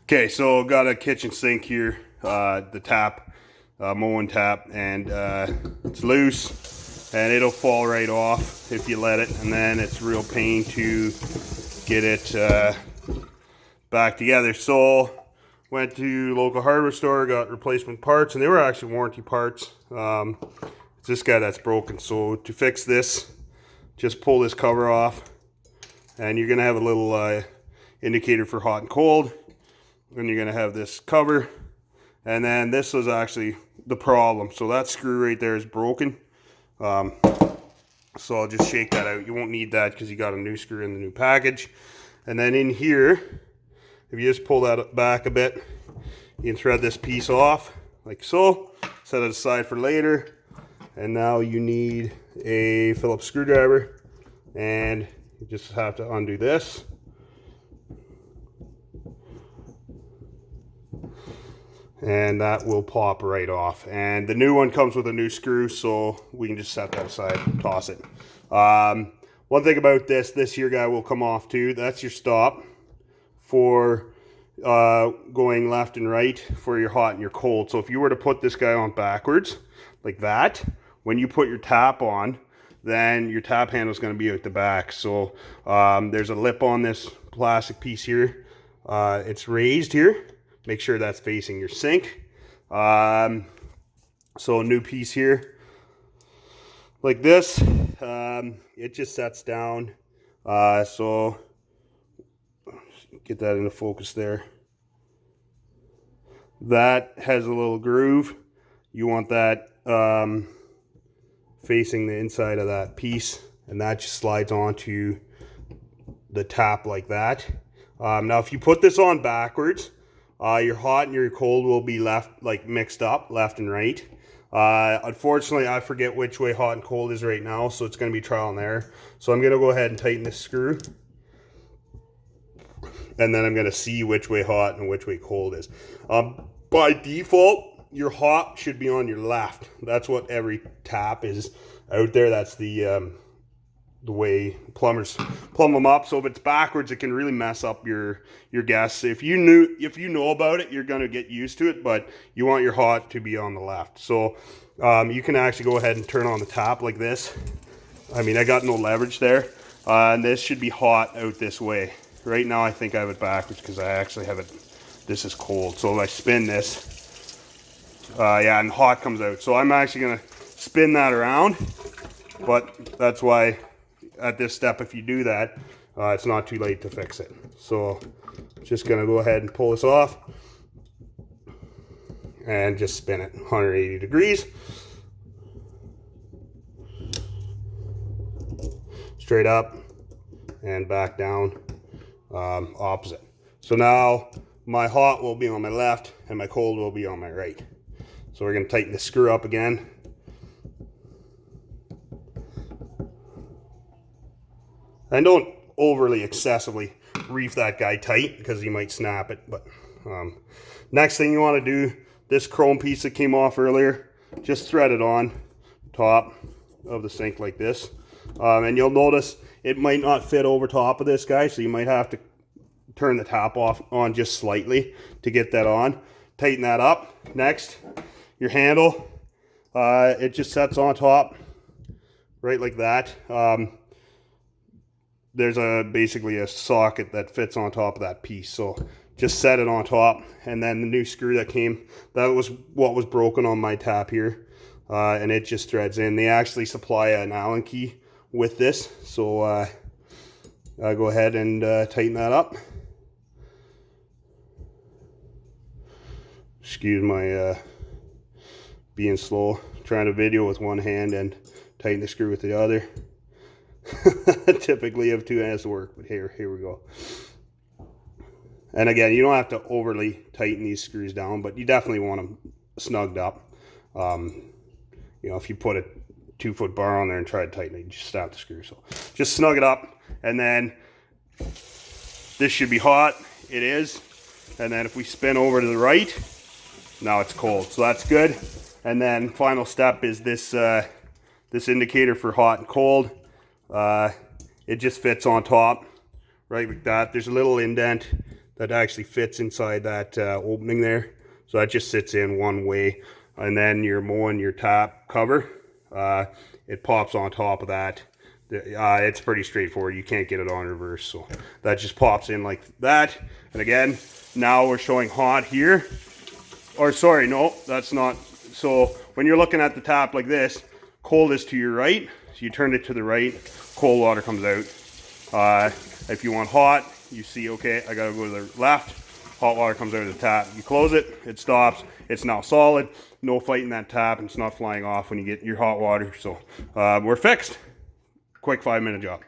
Okay, so got a kitchen sink here, the tap, Moen tap, and it's loose, and it'll fall right off if you let it, and then it's a real pain to get it back together. So went to local hardware store, got replacement parts, and they were actually warranty parts. It's this guy that's broken, so to fix this, just pull this cover off, and you're gonna have a little indicator for hot and cold. And you're gonna have this cover, and then this was actually the problem. So that screw right there is broken. So I'll just shake that out. You won't need that because you got a new screw in the new package. And then in here, if you just pull that back a bit, you can thread this piece off like so. Set it aside for later. And now you need a Phillips screwdriver, and you just have to undo this. And that will pop right off. And the new one comes with a new screw, so we can just set that aside and toss it. One thing about this here guy will come off too. That's your stop for going left and right for your hot and your cold. So if you were to put this guy on backwards like that, when you put your tap on, then your tap handle is going to be out the back. So there's a lip on this plastic piece here. It's raised here. Make sure that's facing your sink. So a new piece here, like this. It just sets down. So get that into focus there. That has a little groove. You want that facing the inside of that piece, and that just slides onto the tap like that. Now if you put this on backwards, your hot and your cold will be mixed up, left and right. Unfortunately, I forget which way hot and cold is right now, so it's going to be trial and error. So I'm going to go ahead and tighten this screw, and then I'm going to see which way hot and which way cold is. By default, your hot should be on your left. That's what every tap is out there. That's the way plumbers plumb them up. So if it's backwards, it can really mess up your guess. If you know about it, you're gonna get used to it, but you want your hot to be on the left. So you can actually go ahead and turn on the tap like this. I mean, I got no leverage there, and this should be hot out this way. Right now I think I have it backwards because I actually have it, this is cold. So if I spin this, yeah, and hot comes out. So I'm actually gonna spin that around, but that's why at this step, if you do that, it's not too late to fix it. So just gonna go ahead and pull this off and just spin it 180 degrees. Straight up and back down, opposite. So now my hot will be on my left and my cold will be on my right. So we're gonna tighten the screw up again. And don't overly excessively reef that guy tight because you might snap it. But next thing you want to do, this chrome piece that came off earlier, just thread it on top of the sink like this. And you'll notice it might not fit over top of this guy, so you might have to turn the tap off on just slightly to get that on. Tighten that up. Next, your handle, it just sets on top right like that. There's basically a socket that fits on top of that piece, so just set it on top. And then the new screw that came, that was what was broken on my tap here, and it just threads in. They actually supply an Allen key with this, so I'll go ahead and tighten that up. Excuse my being slow, trying to video with one hand and tighten the screw with the other. Typically you have two hands to work, but here we go. And again, you don't have to overly tighten these screws down, but you definitely want them snugged up. You know, if you put a 2-foot bar on there and try to tighten it, you just snap the screw. So just snug it up, and then this should be hot. It is. And then if we spin over to the right, now it's cold. So that's good. And then final step is this this indicator for hot and cold. It just fits on top right like that. There's a little indent that actually fits inside that opening there. So that just sits in one way. And then your Moen, your tap cover, it pops on top of that. It's pretty straightforward. You can't get it on reverse. So that just pops in like that. And again, now we're showing hot here. Or sorry, no, that's not. So when you're looking at the tap like this, cold is to your right. So you turn it to the right, cold water comes out. If you want hot, you see, okay, I gotta go to the left. Hot water comes out of the tap. You close it, it stops. It's now solid. No fighting that tap, and it's not flying off when you get your hot water. So we're fixed. Quick 5-minute job.